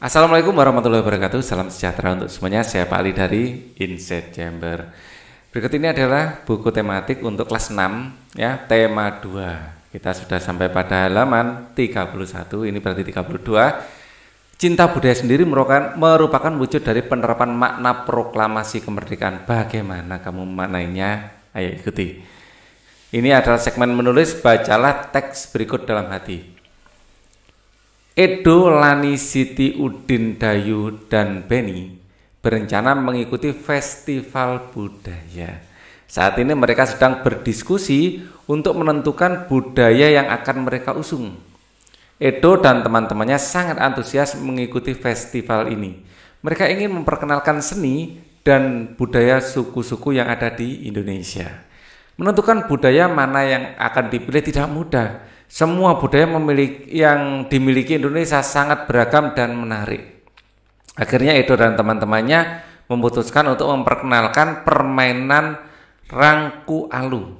Assalamualaikum warahmatullahi wabarakatuh. Salam sejahtera untuk semuanya. Saya Pak Ali dari Insight Chamber. Berikut ini adalah buku tematik untuk kelas 6 ya, tema 2. Kita sudah sampai pada halaman 31, ini berarti 32. Cinta budaya sendiri merupakan wujud dari penerapan makna proklamasi kemerdekaan. Bagaimana kamu memaknainya? Ayo ikuti. Ini adalah segmen menulis, bacalah teks berikut dalam hati. Edo, Lani, Siti, Udin, Dayu, dan Beni berencana mengikuti festival budaya. Saat ini mereka sedang berdiskusi untuk menentukan budaya yang akan mereka usung. Edo dan teman-temannya sangat antusias mengikuti festival ini. Mereka ingin memperkenalkan seni dan budaya suku-suku yang ada di Indonesia. Menentukan budaya mana yang akan dipilih tidak mudah. Semua budaya yang dimiliki Indonesia sangat beragam dan menarik. Akhirnya Edo dan teman-temannya memutuskan untuk memperkenalkan permainan rangku alu.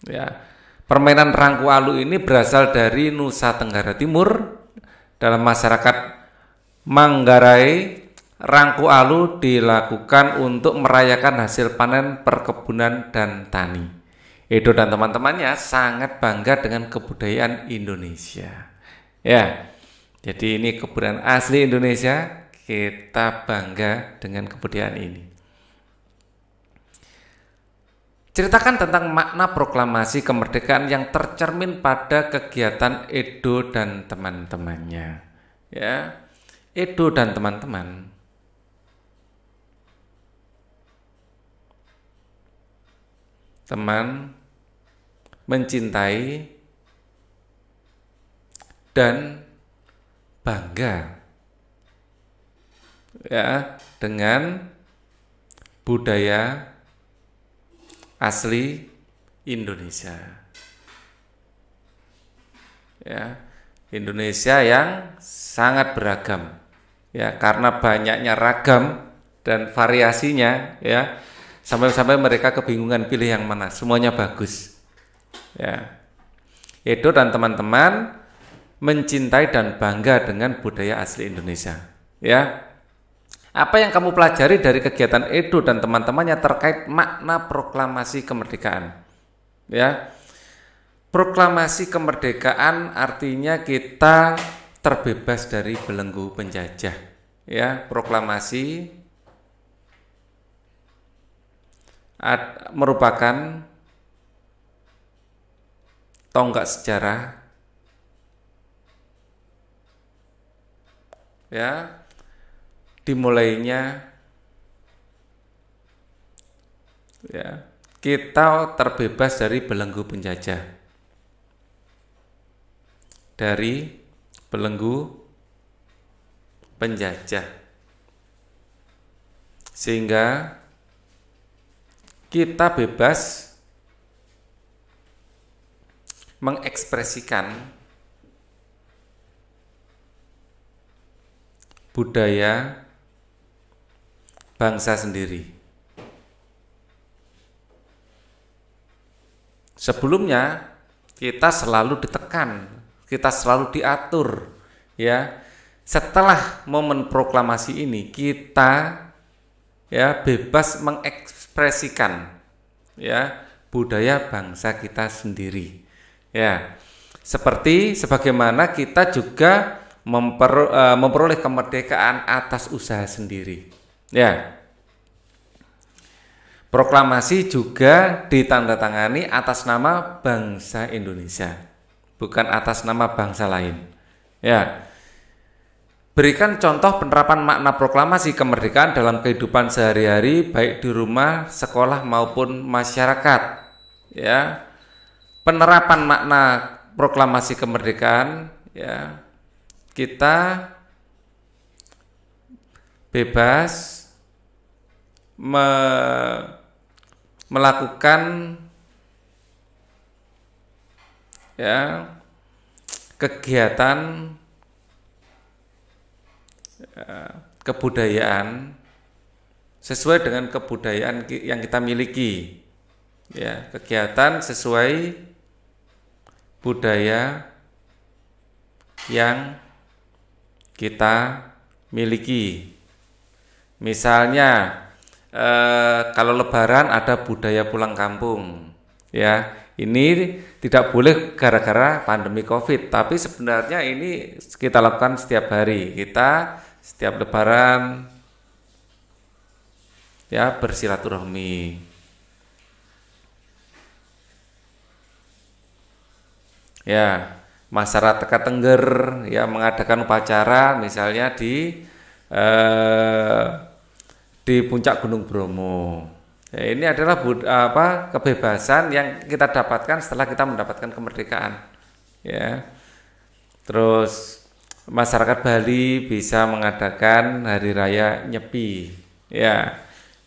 Ya, permainan rangku alu ini berasal dari Nusa Tenggara Timur. Dalam masyarakat Manggarai, rangku alu dilakukan untuk merayakan hasil panen perkebunan dan tani. Edo dan teman-temannya sangat bangga dengan kebudayaan Indonesia. Ya, jadi ini kebudayaan asli Indonesia, kita bangga dengan kebudayaan ini. Ceritakan tentang makna proklamasi kemerdekaan yang tercermin pada kegiatan Edo dan teman-temannya. Ya, Edo dan teman-teman mencintai dan bangga ya dengan budaya asli Indonesia. Ya, Indonesia yang sangat beragam. Ya, karena banyaknya ragam dan variasinya ya. Sampai-sampai mereka kebingungan pilih yang mana, semuanya bagus. Ya. Edo dan teman-teman mencintai dan bangga dengan budaya asli Indonesia. Ya. Apa yang kamu pelajari dari kegiatan Edo dan teman-temannya terkait makna proklamasi kemerdekaan? Ya. Proklamasi kemerdekaan artinya kita terbebas dari belenggu penjajah. Ya, proklamasi merupakan tonggak sejarah ya, dimulainya ya kita terbebas dari belenggu penjajah, dari belenggu penjajah, sehingga kita bebas mengekspresikan budaya bangsa sendiri. Sebelumnya kita selalu ditekan, kita selalu diatur, ya. Setelah momen proklamasi ini kita ya bebas mengekspresikan ya budaya bangsa kita sendiri. Ya, sebagaimana kita juga memperoleh kemerdekaan atas usaha sendiri. Ya. Proklamasi juga ditandatangani atas nama bangsa Indonesia, bukan atas nama bangsa lain. Ya. Berikan contoh penerapan makna proklamasi kemerdekaan dalam kehidupan sehari-hari, baik di rumah, sekolah maupun masyarakat. Ya. Penerapan makna proklamasi kemerdekaan ya, kita bebas melakukan ya kegiatan kebudayaan sesuai dengan kebudayaan yang kita miliki. Ya, kegiatan sesuai budaya yang kita miliki. Misalnya kalau Lebaran ada budaya pulang kampung, ya. Ini tidak boleh gara-gara pandemi COVID, tapi sebenarnya ini kita lakukan setiap hari. Kita setiap Lebaran ya bersilaturahmi. Ya, masyarakat Tengger ya mengadakan upacara misalnya eh, di puncak Gunung Bromo. Ya, ini adalah kebebasan yang kita dapatkan setelah kita mendapatkan kemerdekaan. Ya. Terus masyarakat Bali bisa mengadakan hari raya Nyepi. Ya,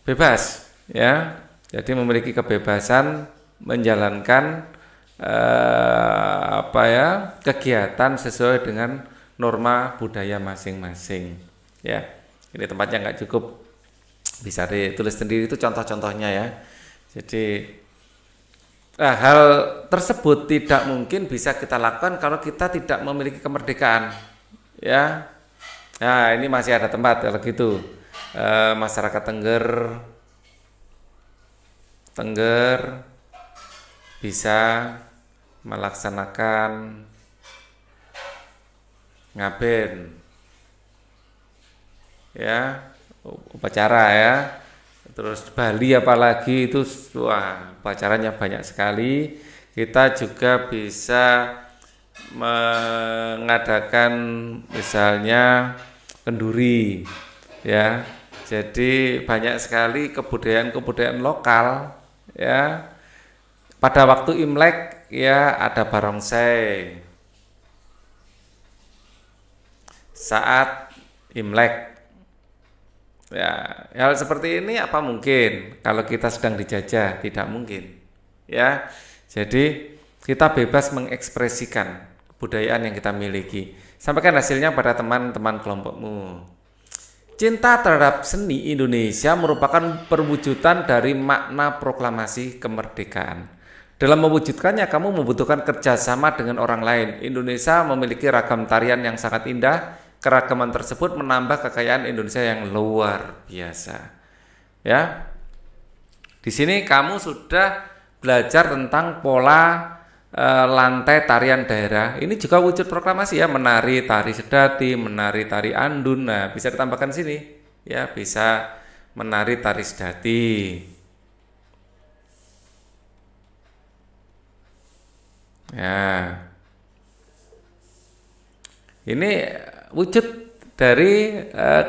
bebas ya. Jadi memiliki kebebasan menjalankan kegiatan sesuai dengan norma budaya masing-masing. Ya. Ini tempatnya nggak cukup, bisa ditulis sendiri, itu contoh-contohnya ya. Jadi hal tersebut tidak mungkin bisa kita lakukan kalau kita tidak memiliki kemerdekaan ya. Nah ini masih ada tempat kalau gitu. Masyarakat Tengger bisa melaksanakan ngaben ya, upacara ya. Terus Bali apalagi itu upacaranya banyak sekali. Kita juga bisa mengadakan misalnya kenduri ya. Jadi banyak sekali kebudayaan lokal ya. Pada waktu Imlek ya ada barongsai. Saat Imlek ya, hal seperti ini apa mungkin kalau kita sedang dijajah? Tidak mungkin ya. Jadi kita bebas mengekspresikan kebudayaan yang kita miliki. Sampaikan hasilnya pada teman-teman kelompokmu. Cinta terhadap seni Indonesia merupakan perwujudan dari makna proklamasi kemerdekaan. Dalam mewujudkannya kamu membutuhkan kerjasama dengan orang lain. Indonesia memiliki ragam tarian yang sangat indah. Keragaman tersebut menambah kekayaan Indonesia yang luar biasa. Ya. Di sini kamu sudah belajar tentang pola lantai tarian daerah. Ini juga wujud proklamasi ya, menari tari sedati, menari tari andun. Nah, bisa ditambahkan di sini. Ya, bisa menari tari sedati. Ya. Ini wujud dari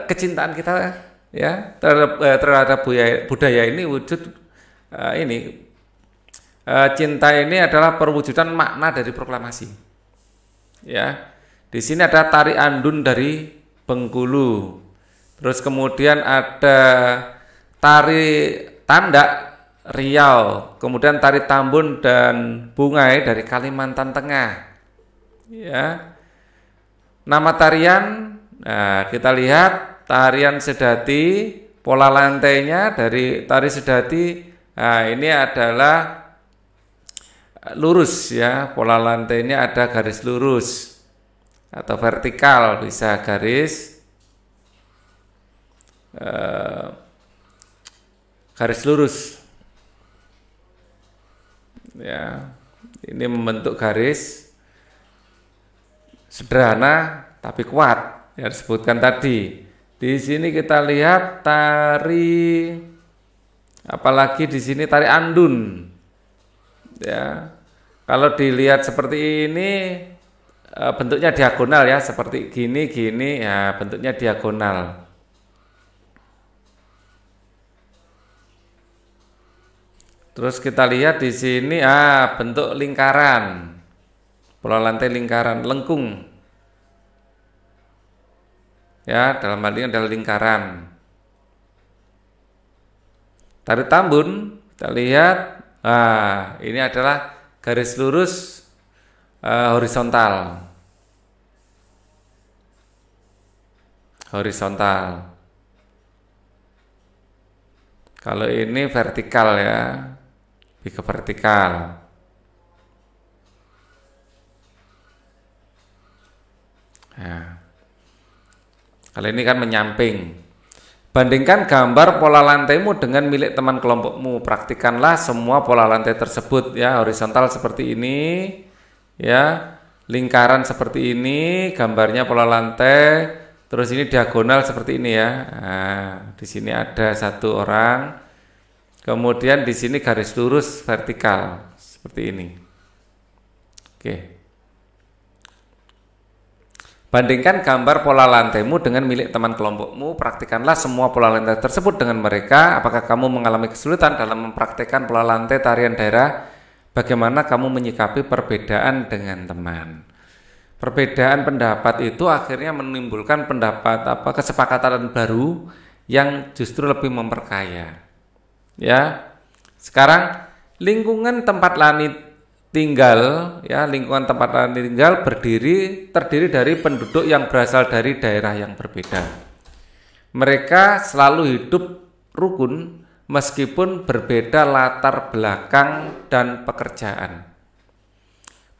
kecintaan kita ya terhadap budaya ini. Wujud ini cinta ini adalah perwujudan makna dari proklamasi. Ya, di sini ada tari andun dari Bengkulu. Terus kemudian ada tari tandak Riau, kemudian tari tambun dan bungai dari Kalimantan Tengah. Ya. Nama tarian, nah kita lihat tarian sedati, pola lantainya dari tari sedati. Nah, ini adalah lurus ya, pola lantainya ada garis lurus atau vertikal, bisa garis lurus. Ya, ini membentuk garis sederhana tapi kuat ya, disebutkan tadi. Di sini kita lihat tari, apalagi di sini tari andun. Ya. Kalau dilihat seperti ini bentuknya diagonal ya, seperti gini ya, bentuknya diagonal. Terus kita lihat di sini bentuk lingkaran. Pola lantai lingkaran, lengkung. Ya, dalam hal ini adalah lingkaran. Tari tambun, kita lihat, ini adalah garis lurus horizontal. Kalau ini vertikal ya, lebih ke vertikal. Ya. Kalau ini kan menyamping. Bandingkan gambar pola lantaimu dengan milik teman kelompokmu. Praktikanlah semua pola lantai tersebut ya, horizontal seperti ini ya, lingkaran seperti ini, gambarnya pola lantai, terus ini diagonal seperti ini ya. Nah, di sini ada satu orang. Kemudian di sini garis lurus vertikal seperti ini. Oke. Bandingkan gambar pola lantaimu dengan milik teman kelompokmu. Praktikanlah semua pola lantai tersebut dengan mereka. Apakah kamu mengalami kesulitan dalam mempraktikkan pola lantai tarian daerah? Bagaimana kamu menyikapi perbedaan dengan teman? Perbedaan pendapat itu akhirnya menimbulkan kesepakatan baru yang justru lebih memperkaya. Ya. Sekarang lingkungan tempat Lani tinggal, ya, lingkungan tempat Lani tinggal terdiri dari penduduk yang berasal dari daerah yang berbeda. Mereka selalu hidup rukun meskipun berbeda latar belakang dan pekerjaan.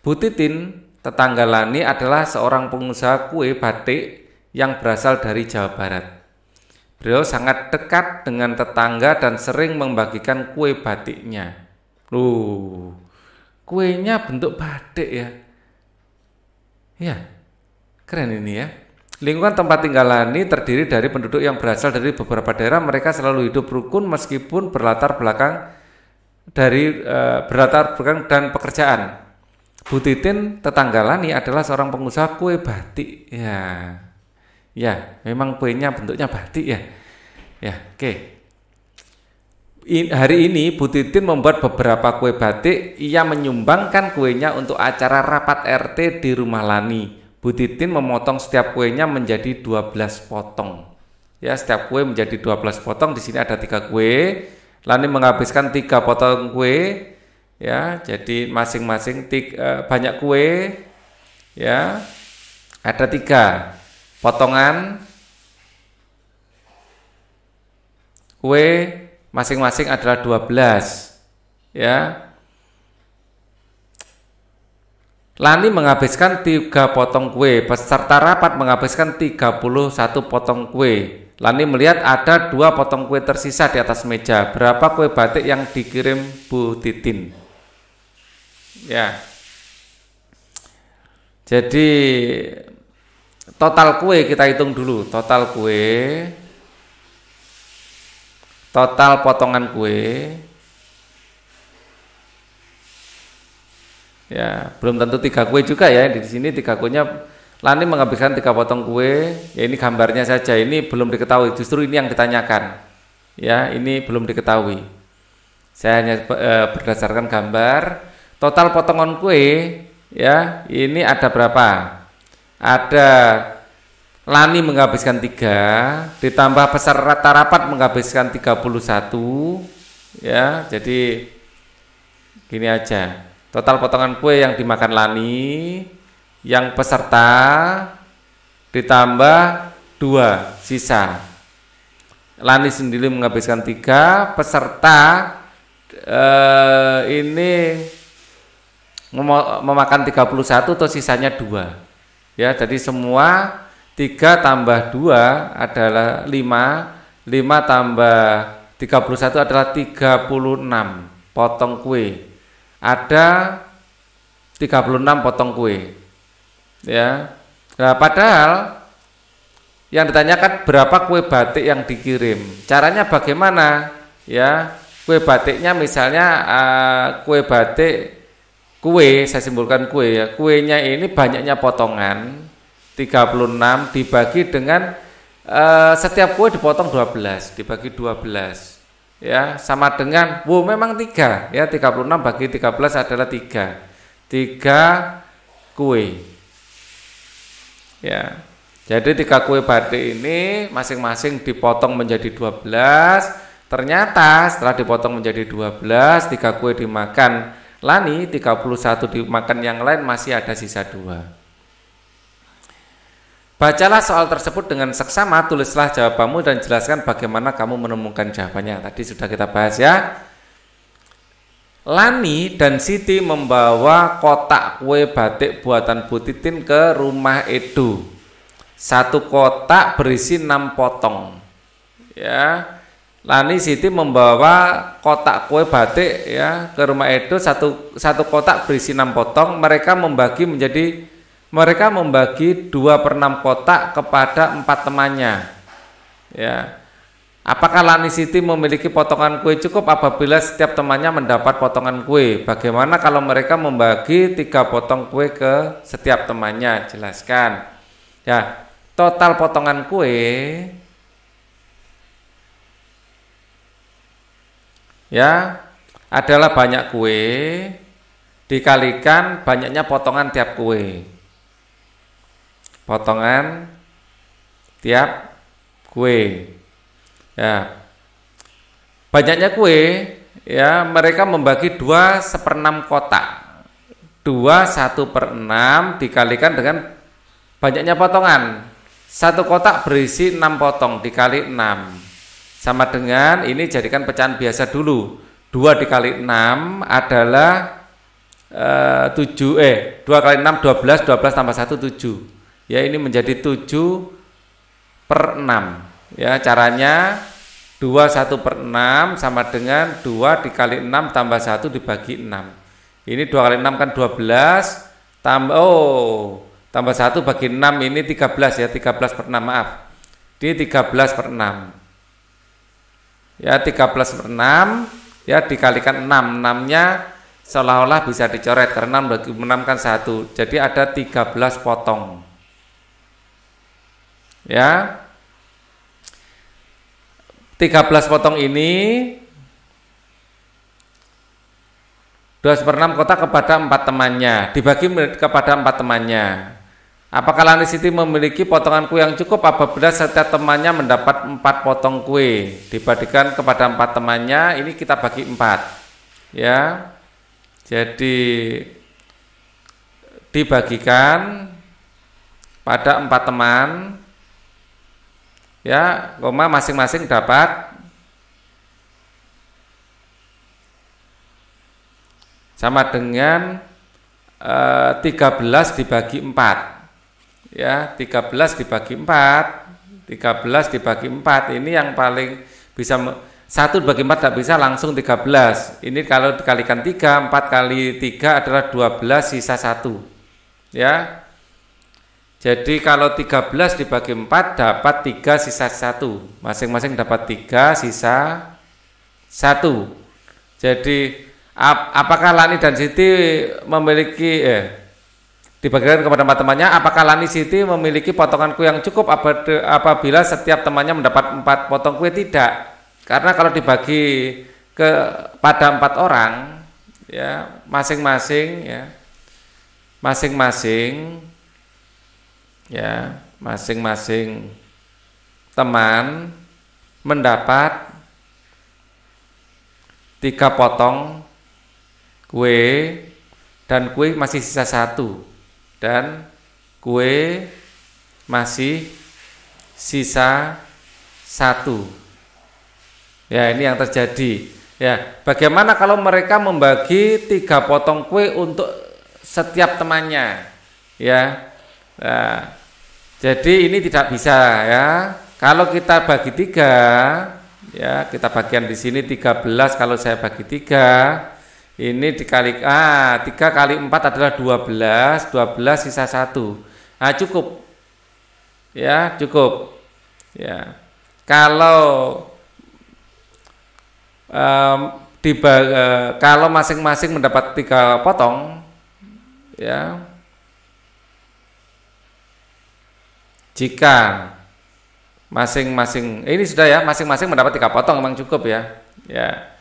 Bu Titin, tetangga Lani, adalah seorang pengusaha kue batik yang berasal dari Jawa Barat. Beliau sangat dekat dengan tetangga dan sering membagikan kue batiknya. Kuenya bentuk batik ya. Ya, keren ini ya. Lingkungan tempat tinggal Lani terdiri dari penduduk yang berasal dari beberapa daerah. Mereka selalu hidup rukun meskipun berlatar belakang dan pekerjaan. Bu Titin, tetangga Lani, adalah seorang pengusaha kue batik. Ya, memang kuenya bentuknya batik ya. Ya, oke. Hari ini Bu Titin membuat beberapa kue batik. Ia menyumbangkan kuenya untuk acara rapat RT di rumah Lani. Bu Titin memotong setiap kuenya menjadi 12 potong. Ya, setiap kue menjadi 12 potong. Di sini ada 3 kue. Lani menghabiskan 3 potong kue. Ya, jadi masing-masing banyak kue. Ya, ada 3 potongan kue. Masing-masing adalah 12. Ya. Lani menghabiskan 3 potong kue, peserta rapat menghabiskan 31 potong kue. Lani melihat ada 2 potong kue tersisa di atas meja. Berapa kue batik yang dikirim Bu Titin? Ya. Jadi total kue kita hitung dulu, total potongan kue, ya belum tentu 3 kue juga ya. Di sini 3 kuenya Lani menghabiskan 3 potong kue. Ya, ini gambarnya saja, ini belum diketahui. Justru ini yang ditanyakan. Ya, ini belum diketahui. Saya hanya berdasarkan gambar. Total potongan kue, ya ini ada berapa? Ada Lani menghabiskan 3, ditambah peserta rapat menghabiskan 31, ya. Jadi gini aja. Total potongan kue yang dimakan Lani, yang peserta ditambah 2 sisa. Lani sendiri menghabiskan 3, peserta ini memakan 31 atau sisanya 2. Ya, jadi semua 3 tambah 2 adalah 5, 5 tambah 31 adalah 36 potong kue. Ada 36 potong kue. Ya. Nah, padahal yang ditanyakan berapa kue batik yang dikirim. Caranya bagaimana? Ya, kue batiknya misalnya saya simpulkan kue ya. Kuenya ini banyaknya potongan 36 dibagi dengan setiap kue dipotong 12, dibagi 12. Ya, sama dengan memang 3 ya, 36 bagi 13 adalah 3 kue. Ya. Jadi 3 kue batik ini masing-masing dipotong menjadi 12. Ternyata setelah dipotong menjadi 12, 3 kue dimakan Lani, 31 dimakan yang lain, masih ada sisa 2. Bacalah soal tersebut dengan seksama, tulislah jawabanmu dan jelaskan bagaimana kamu menemukan jawabannya. Tadi sudah kita bahas ya. Lani dan Siti membawa kotak kue batik buatan Bu Titin ke rumah Edo. satu kotak berisi 6 potong. Ya, Lani Siti membawa kotak kue batik ya ke rumah Edo, satu kotak berisi 6 potong. Mereka membagi 2/6 kotak kepada 4 temannya. Ya. Apakah Lani Siti memiliki potongan kue cukup apabila setiap temannya mendapat potongan kue? Bagaimana kalau mereka membagi 3 potong kue ke setiap temannya? Jelaskan. Ya, total potongan kue ya adalah banyak kue dikalikan banyaknya potongan tiap kue. Potongan tiap kue. Ya, banyaknya kue, ya mereka membagi 2/6 kotak. 2/1/6 dikalikan dengan banyaknya potongan. Satu kotak berisi 6 potong dikali 6. Sama dengan ini jadikan pecahan biasa dulu. 2 dikali 6 adalah 2 kali 6 12, 12 tambah 1 7. Ya, ini menjadi 7/6. Ya, caranya 2/1/6 sama dengan 2 dikali 6 tambah 1 dibagi 6. Ini 2 kali 6 kan 12 tambah 1 bagi 6 ini 13 ya, 13/6 maaf. Ini 13/6. Ya, 13/6 ya dikalikan 6. 6-nya seolah-olah bisa dicoret karena 6 bagi 6 kan 1. Jadi ada 13 potong. Ya. 13 potong ini 2/6 kotak kepada 4 temannya, dibagi kepada 4 temannya. Apakah Lani Siti memiliki potongan kue yang cukup apabila setiap temannya mendapat 4 potong kue dibandingkan kepada 4 temannya? Ini kita bagi 4. Ya. Jadi dibagikan pada 4 teman. Ya, masing-masing dapat sama dengan 13 dibagi 4. Ya, 13 dibagi 4. 13 dibagi 4 ini yang paling bisa 1 dibagi 4 tidak bisa langsung 13. Ini kalau dikalikan 3, 4 kali 3 adalah 12 sisa 1. Ya. Jadi kalau 13 dibagi 4 dapat 3 sisa 1. Masing-masing dapat 3 sisa 1. Jadi apakah Lani dan Siti memiliki dibagikan kepada 4 temannya? Apakah Lani Siti memiliki potongan kue yang cukup apabila setiap temannya mendapat 4 potong kue? Tidak. Karena kalau dibagi pada 4 orang ya masing-masing teman mendapat 3 potong kue dan kue masih sisa 1 dan kue masih sisa 1. Ya, ini yang terjadi. Ya, bagaimana kalau mereka membagi 3 potong kue untuk setiap temannya? Ya. Nah, jadi ini tidak bisa ya. Kalau kita bagi 3, ya kita bagian di sini 13. Kalau saya bagi 3, ini dikali 3 kali 4 adalah 12. 12 sisa 1. Nah, cukup. Ya, cukup. Ya. Kalau kalau masing-masing mendapat 3 potong, ya. Jika masing-masing ini sudah ya, masing-masing mendapat 3 potong memang cukup ya. Ya.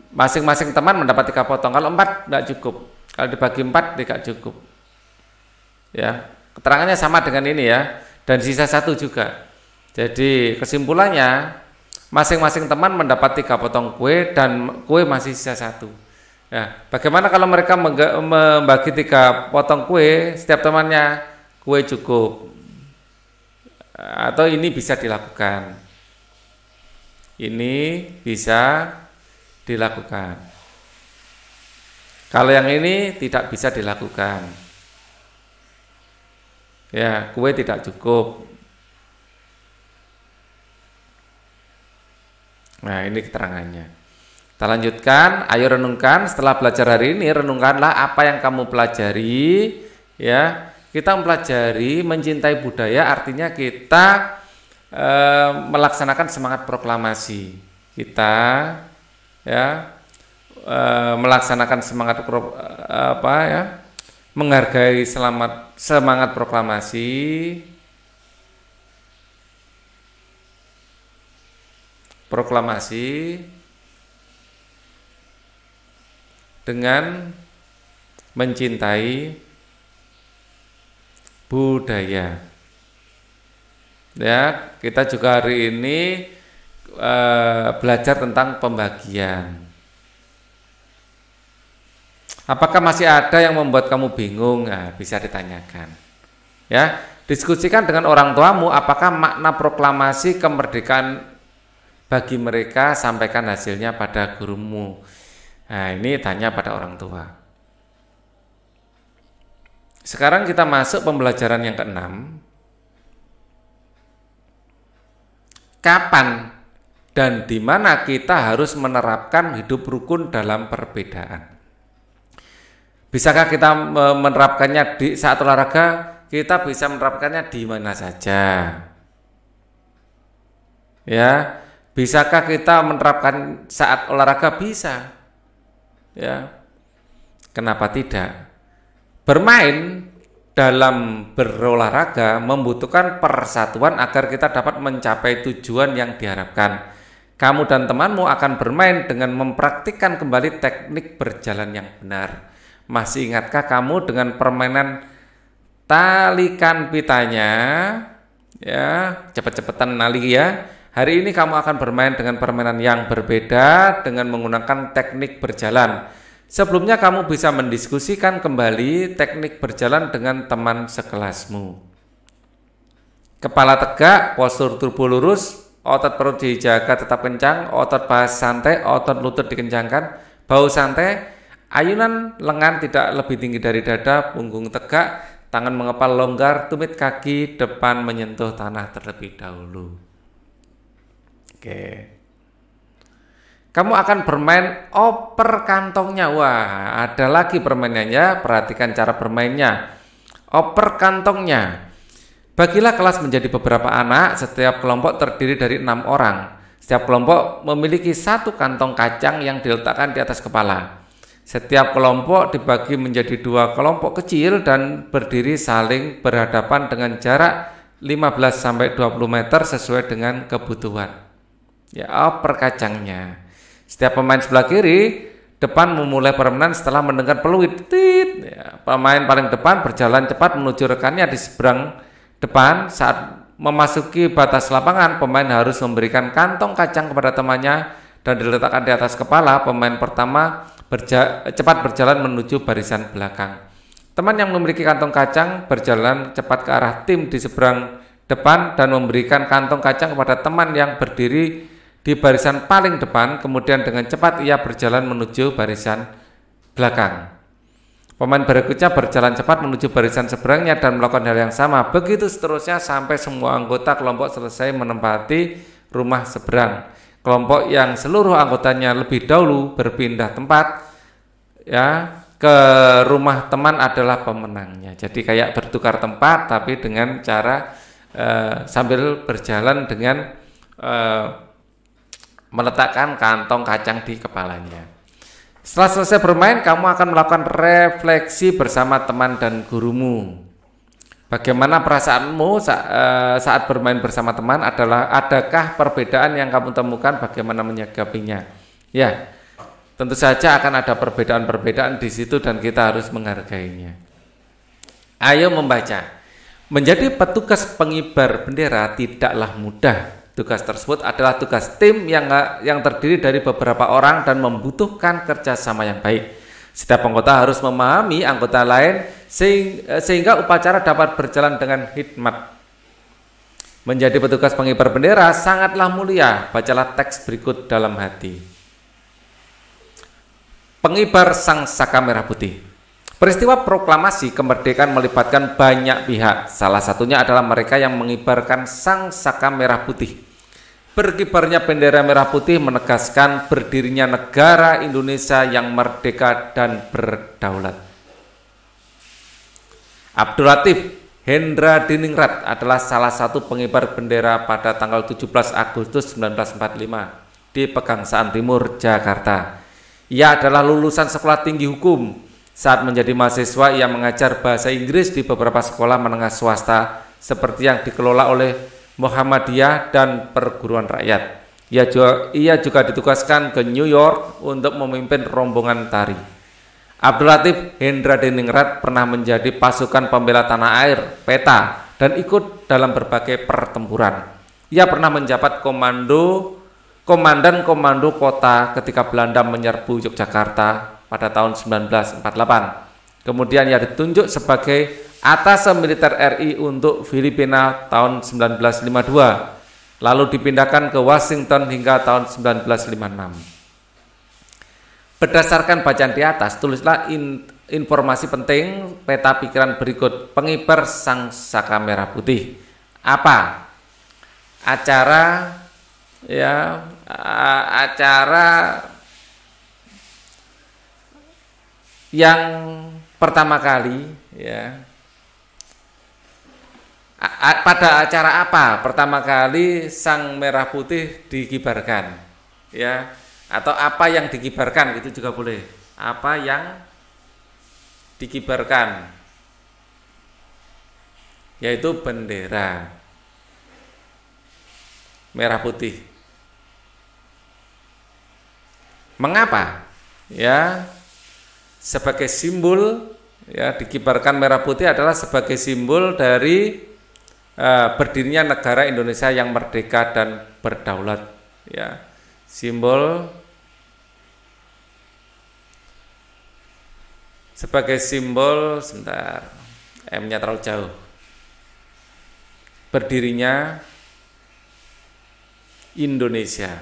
Masing-masing teman mendapat 3 potong. Kalau 4 tidak cukup. Kalau dibagi 4 tidak cukup. Ya. Keterangannya sama dengan ini ya. Dan sisa 1 juga. Jadi kesimpulannya masing-masing teman mendapat 3 potong kue dan kue masih sisa 1. Ya. Bagaimana kalau mereka membagi 3 potong kue, setiap temannya kue cukup? Atau ini bisa dilakukan. Ini bisa dilakukan. Kalau yang ini tidak bisa dilakukan. Ya, kue tidak cukup. Nah, ini keterangannya. Kita lanjutkan, ayo renungkan setelah belajar hari ini, renungkanlah apa yang kamu pelajari, ya. Kita mempelajari mencintai budaya artinya kita melaksanakan semangat proklamasi. Kita ya melaksanakan semangat menghargai semangat proklamasi dengan mencintai budaya. Ya, kita juga hari ini belajar tentang pembagian. Apakah masih ada yang membuat kamu bingung? Nah, bisa ditanyakan. Ya, diskusikan dengan orang tuamu apakah makna proklamasi kemerdekaan bagi mereka, sampaikan hasilnya pada gurumu. Nah, ini tanya pada orang tua. Sekarang kita masuk pembelajaran yang ke-6. Kapan dan di mana kita harus menerapkan hidup rukun dalam perbedaan? Bisakah kita menerapkannya di saat olahraga? Kita bisa menerapkannya di mana saja. Ya, bisakah kita menerapkan saat olahraga? Bisa. Ya. Kenapa tidak? Bermain dalam berolahraga membutuhkan persatuan agar kita dapat mencapai tujuan yang diharapkan. Kamu dan temanmu akan bermain dengan mempraktikkan kembali teknik berjalan yang benar. Masih ingatkah kamu dengan permainan talikan pitanya? Ya, cepet-cepetan nali ya. Hari ini kamu akan bermain dengan permainan yang berbeda dengan menggunakan teknik berjalan. Sebelumnya kamu bisa mendiskusikan kembali teknik berjalan dengan teman sekelasmu. Kepala tegak, postur tubuh lurus, otot perut dijaga tetap kencang, otot paha santai, otot lutut dikencangkan, bahu santai, ayunan lengan tidak lebih tinggi dari dada, punggung tegak, tangan mengepal longgar, tumit kaki depan menyentuh tanah terlebih dahulu. Oke. Kamu akan bermain oper kantongnya. Wah, ada lagi permainannya. Perhatikan cara bermainnya. Oper kantongnya. Bagilah kelas menjadi beberapa anak. Setiap kelompok terdiri dari 6 orang. Setiap kelompok memiliki satu kantong kacang yang diletakkan di atas kepala. Setiap kelompok dibagi menjadi 2 kelompok kecil dan berdiri saling berhadapan dengan jarak 15-20 meter sesuai dengan kebutuhan. Ya, oper kacangnya. Setiap pemain sebelah kiri depan memulai permainan setelah mendengar peluit. Ya, pemain paling depan berjalan cepat menuju rekannya di seberang depan. Saat memasuki batas lapangan, pemain harus memberikan kantong kacang kepada temannya dan diletakkan di atas kepala. Pemain pertama cepat berjalan menuju barisan belakang. Teman yang memiliki kantong kacang berjalan cepat ke arah tim di seberang depan dan memberikan kantong kacang kepada teman yang berdiri di barisan paling depan, kemudian dengan cepat ia berjalan menuju barisan belakang. Pemain berikutnya berjalan cepat menuju barisan seberangnya dan melakukan hal yang sama. Begitu seterusnya sampai semua anggota kelompok selesai menempati rumah seberang. Kelompok yang seluruh anggotanya lebih dahulu berpindah tempat ya ke rumah teman adalah pemenangnya. Jadi kayak bertukar tempat tapi dengan cara sambil berjalan dengan meletakkan kantong kacang di kepalanya. Setelah selesai bermain, kamu akan melakukan refleksi bersama teman dan gurumu. Bagaimana perasaanmu saat bermain bersama teman? Adakah perbedaan yang kamu temukan? Bagaimana menyikapinya? Ya, tentu saja akan ada perbedaan-perbedaan di situ dan kita harus menghargainya. Ayo membaca. Menjadi petugas pengibar bendera tidaklah mudah. Tugas tersebut adalah tugas tim yang terdiri dari beberapa orang dan membutuhkan kerjasama yang baik. Setiap anggota harus memahami anggota lain sehingga upacara dapat berjalan dengan hikmat. Menjadi petugas pengibar bendera sangatlah mulia. Bacalah teks berikut dalam hati. Pengibar Sang Saka Merah Putih. Peristiwa proklamasi kemerdekaan melibatkan banyak pihak. Salah satunya adalah mereka yang mengibarkan Sang Saka Merah Putih. Berkibarnya bendera merah putih menegaskan berdirinya negara Indonesia yang merdeka dan berdaulat. Abdul Latif Hendra Diningrat adalah salah satu pengibar bendera pada tanggal 17 Agustus 1945 di Pegangsaan Timur, Jakarta. Ia adalah lulusan sekolah tinggi hukum. Saat menjadi mahasiswa, ia mengajar bahasa Inggris di beberapa sekolah menengah swasta seperti yang dikelola oleh Muhammadiyah dan perguruan rakyat. Ia juga ditugaskan ke New York untuk memimpin rombongan tari. Abdul Latif Hendra Diningrat pernah menjadi pasukan pembela tanah air, PETA, dan ikut dalam berbagai pertempuran. Ia pernah menjabat komandan komando kota ketika Belanda menyerbu Yogyakarta pada tahun 1948. Kemudian ia ditunjuk sebagai Atase Militer RI untuk Filipina tahun 1952, lalu dipindahkan ke Washington hingga tahun 1956. Berdasarkan bacaan di atas, tulislah informasi penting peta pikiran berikut. Pengibar Sang Saka Merah Putih. Apa? Acara yang pertama kali pada acara apa pertama kali Sang Merah Putih dikibarkan, atau apa yang dikibarkan, itu juga boleh. Apa yang dikibarkan, yaitu bendera merah putih. Mengapa? Sebagai simbol, dikibarkan merah putih adalah sebagai simbol dari berdirinya negara Indonesia yang merdeka dan berdaulat. Sebagai simbol, sebentar, M-nya terlalu jauh. Berdirinya Indonesia.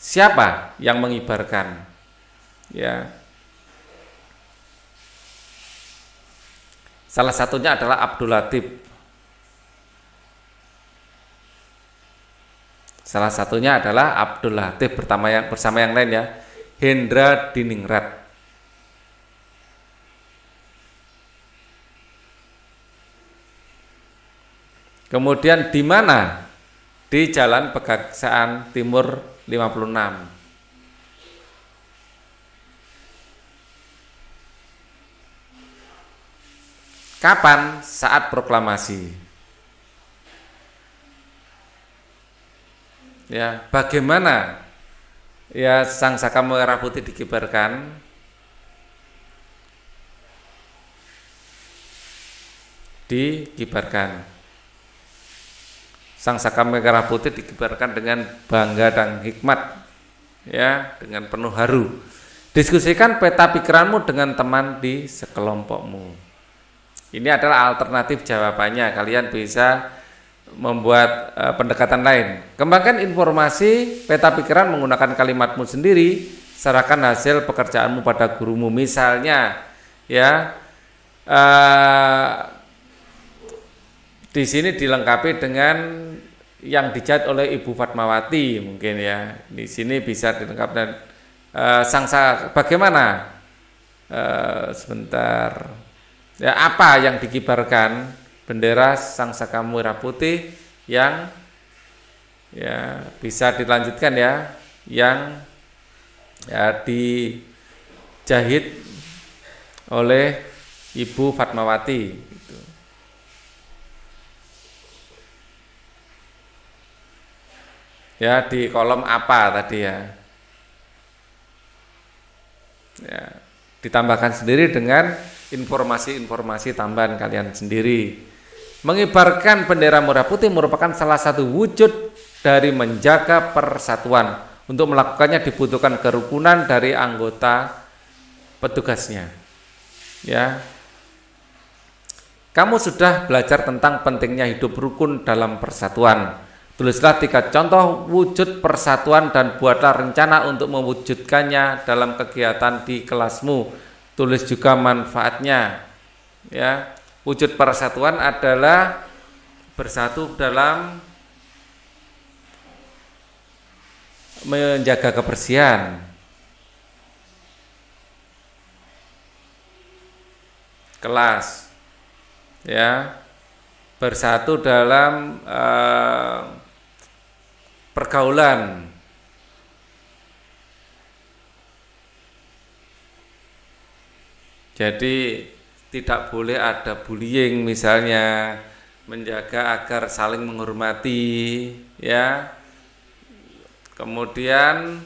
Siapa yang mengibarkan? Salah satunya adalah Abdul Latif. Bersama yang lain, Hendra Diningrat. Kemudian di mana? Di Jalan Pegangsaan Timur 56. Kapan? Saat proklamasi. Bagaimana Sang Saka Merah Putih dikibarkan? Sang Saka Merah Putih dikibarkan dengan bangga dan hikmat, dengan penuh haru. Diskusikan peta pikiranmu dengan teman di sekelompokmu. Ini adalah alternatif jawabannya. Kalian bisa membuat pendekatan lain. Kembangkan informasi peta pikiran menggunakan kalimatmu sendiri. Serahkan hasil pekerjaanmu pada gurumu. Misalnya, di sini dilengkapi dengan yang dijahit oleh Ibu Fatmawati, mungkin Di sini bisa dilengkapi dengan bagaimana? Sebentar. Apa yang dikibarkan? Bendera Sang Saka Merah Putih yang bisa dilanjutkan yang dijahit oleh Ibu Fatmawati. Di kolom apa tadi ditambahkan sendiri dengan informasi-informasi tambahan kalian sendiri. Mengibarkan bendera merah putih merupakan salah satu wujud dari menjaga persatuan. Untuk melakukannya dibutuhkan kerukunan dari anggota petugasnya. Kamu sudah belajar tentang pentingnya hidup rukun dalam persatuan. Tulislah 3 contoh wujud persatuan dan buatlah rencana untuk mewujudkannya dalam kegiatan di kelasmu. Tulis juga manfaatnya. Wujud persatuan adalah bersatu dalam menjaga kebersihan kelas, ya, bersatu dalam pergaulan, jadi tidak boleh ada bullying misalnya, menjaga agar saling menghormati, ya. Kemudian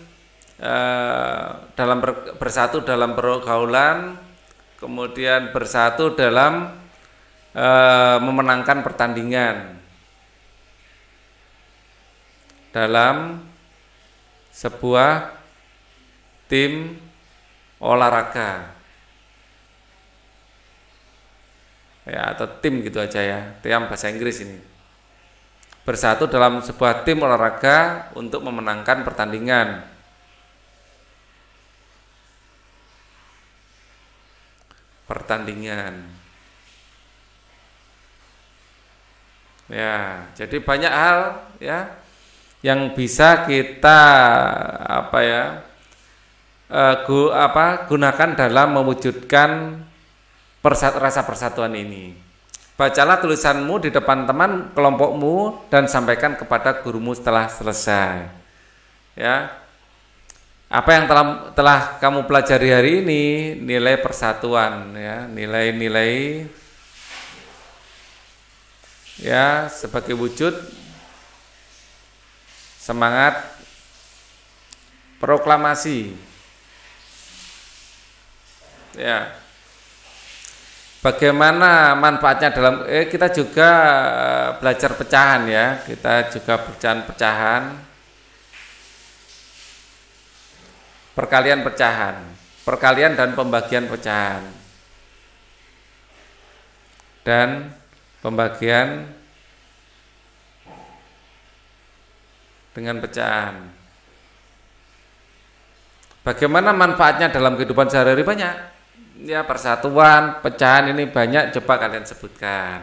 bersatu dalam pergaulan, kemudian bersatu dalam memenangkan pertandingan dalam sebuah tim olahraga, ya, atau tim gitu aja ya, tim bahasa Inggris ini. Bersatu dalam sebuah tim olahraga untuk memenangkan pertandingan. Ya, jadi banyak hal ya yang bisa kita gunakan dalam mewujudkan rasa persatuan ini. Bacalah tulisanmu di depan teman kelompokmu dan sampaikan kepada gurumu setelah selesai. Ya. Apa yang telah kamu pelajari hari ini, nilai persatuan, ya, nilai-nilai, ya, sebagai wujud semangat proklamasi. Ya. Bagaimana manfaatnya dalam kita juga belajar pecahan, ya. Kita juga pecahan, perkalian dan pembagian pecahan. Dan pembagian dengan pecahan. Bagaimana manfaatnya dalam kehidupan sehari-hari? Banyak. Ya, persatuan, pecahan ini banyak, coba kalian sebutkan.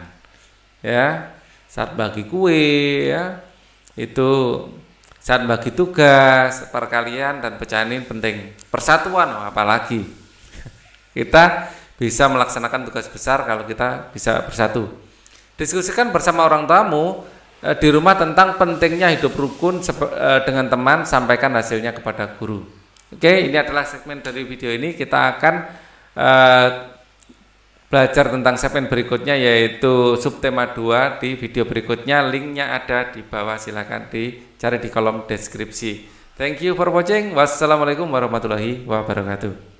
Ya, saat bagi kue, ya, itu saat bagi tugas, perkalian dan pecahan ini penting. Persatuan, apalagi kita bisa melaksanakan tugas besar kalau kita bisa bersatu. Diskusikan bersama orang tuamu di rumah tentang pentingnya hidup rukun dengan teman, sampaikan hasilnya kepada guru. Oke, ini adalah segmen dari video ini. Kita akan belajar tentang segmen berikutnya, yaitu subtema 2 di video berikutnya. Linknya ada di bawah, silakan dicari di kolom deskripsi. Thank you for watching. Wassalamualaikum warahmatullahi wabarakatuh.